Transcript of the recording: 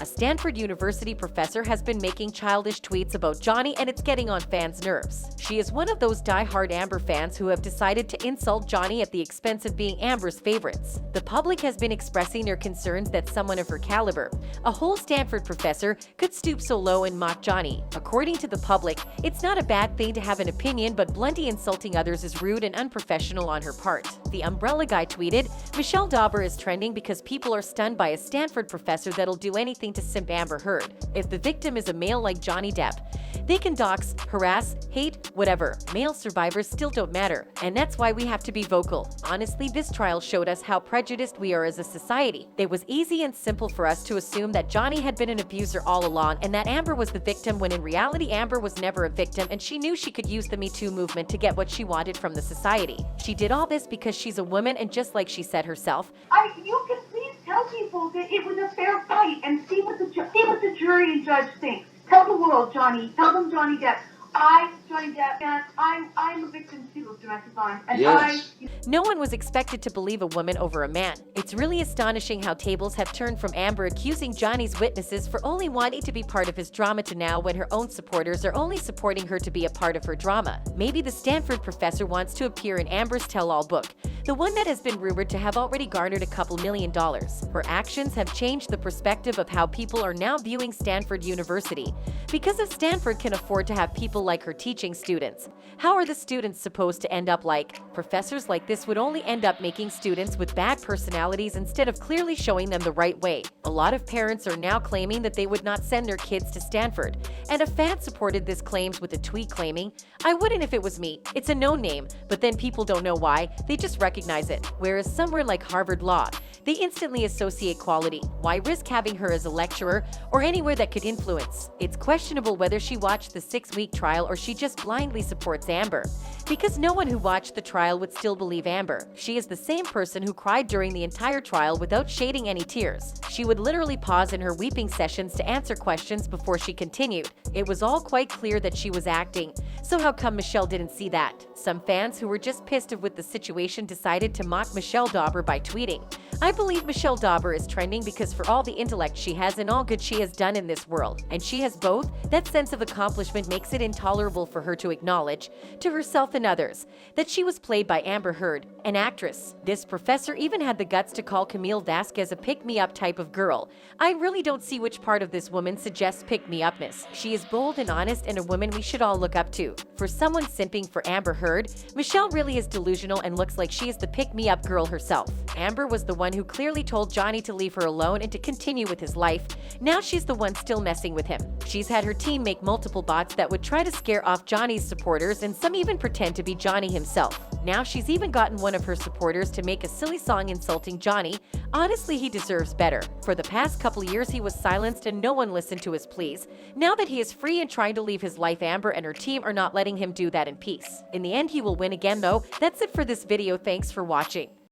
A Stanford University professor has been making childish tweets about Johnny, and it's getting on fans' nerves. She is one of those die-hard Amber fans who have decided to insult Johnny at the expense of being Amber's favorites. The public has been expressing their concerns that someone of her caliber, a whole Stanford professor, could stoop so low and mock Johnny. According to the public, it's not a bad thing to have an opinion, but bluntly insulting others is rude and unprofessional on her part. The umbrella guy tweeted, "Michelle Dauber is trending because people are stunned by a Stanford professor that'll do anything to simp Amber Heard. If the victim is a male like Johnny Depp, they can dox, harass, hate, whatever. Male survivors still don't matter, and that's why we have to be vocal. Honestly, this trial showed us how prejudiced we are as a society. It was easy and simple for us to assume that Johnny had been an abuser all along and that Amber was the victim, when in reality Amber was never a victim, and she knew she could use the Me Too movement to get what she wanted from the society. She did all this because she's a woman, and just like she said herself, you can please tell people that it was a fair fight and see what the jury and judge thinks. Tell the world, Johnny. Tell them Johnny Depp. Johnny Depp, and I'm a victim too of domestic violence. And yes. No one was expected to believe a woman over a man. It's really astonishing how tables have turned from Amber accusing Johnny's witnesses for only wanting to be part of his drama to now when her own supporters are only supporting her to be a part of her drama. Maybe the Stanford professor wants to appear in Amber's tell-all book, the one that has been rumored to have already garnered a couple $1 million. Her actions have changed the perspective of how people are now viewing Stanford University. Because if Stanford can afford to have people like her teaching students, how are the students supposed to end up like? Professors like this would only end up making students with bad personalities instead of clearly showing them the right way. A lot of parents are now claiming that they would not send their kids to Stanford, and a fan supported this claims with a tweet claiming, "I wouldn't if it was me. It's a known name, but then people don't know why, they just recognize it." Whereas somewhere like Harvard Law, they instantly associate quality. Why risk having her as a lecturer or anywhere that could influence? It's questionable whether she watched the 6-week trial or she just blindly supports Amber. Because no one who watched the trial would still believe Amber. She is the same person who cried during the entire trial without shedding any tears. She would literally pause in her weeping sessions to answer questions before she continued. It was all quite clear that she was acting. So how come Michelle didn't see that? Some fans who were just pissed with the situation decided to mock Michelle Dauber by tweeting, "I believe Michelle Dauber is trending because for all the intellect she has and all good she has done in this world, and she has both, that sense of accomplishment makes it intolerable for her to acknowledge, to herself and others, that she was played by Amber Heard, an actress." This professor even had the guts to call Camille Vasquez a pick-me-up type of girl. I really don't see which part of this woman suggests pick-me-upness. She is bold and honest and a woman we should all look up to. For someone simping for Amber Heard, Michelle really is delusional and looks like she is the pick-me-up girl herself. Amber was the one who clearly told Johnny to leave her alone and to continue with his life. Now she's the one still messing with him. She's had her team make multiple bots that would try to scare off Johnny's supporters, and some even pretend to be Johnny himself. Now she's even gotten one of her supporters to make a silly song insulting Johnny. Honestly, he deserves better. For the past couple years he was silenced and no one listened to his pleas. Now that he is free and trying to leave his life, Amber and her team are not letting him do that in peace. In the end, he will win again though. That's it for this video. Thanks for watching.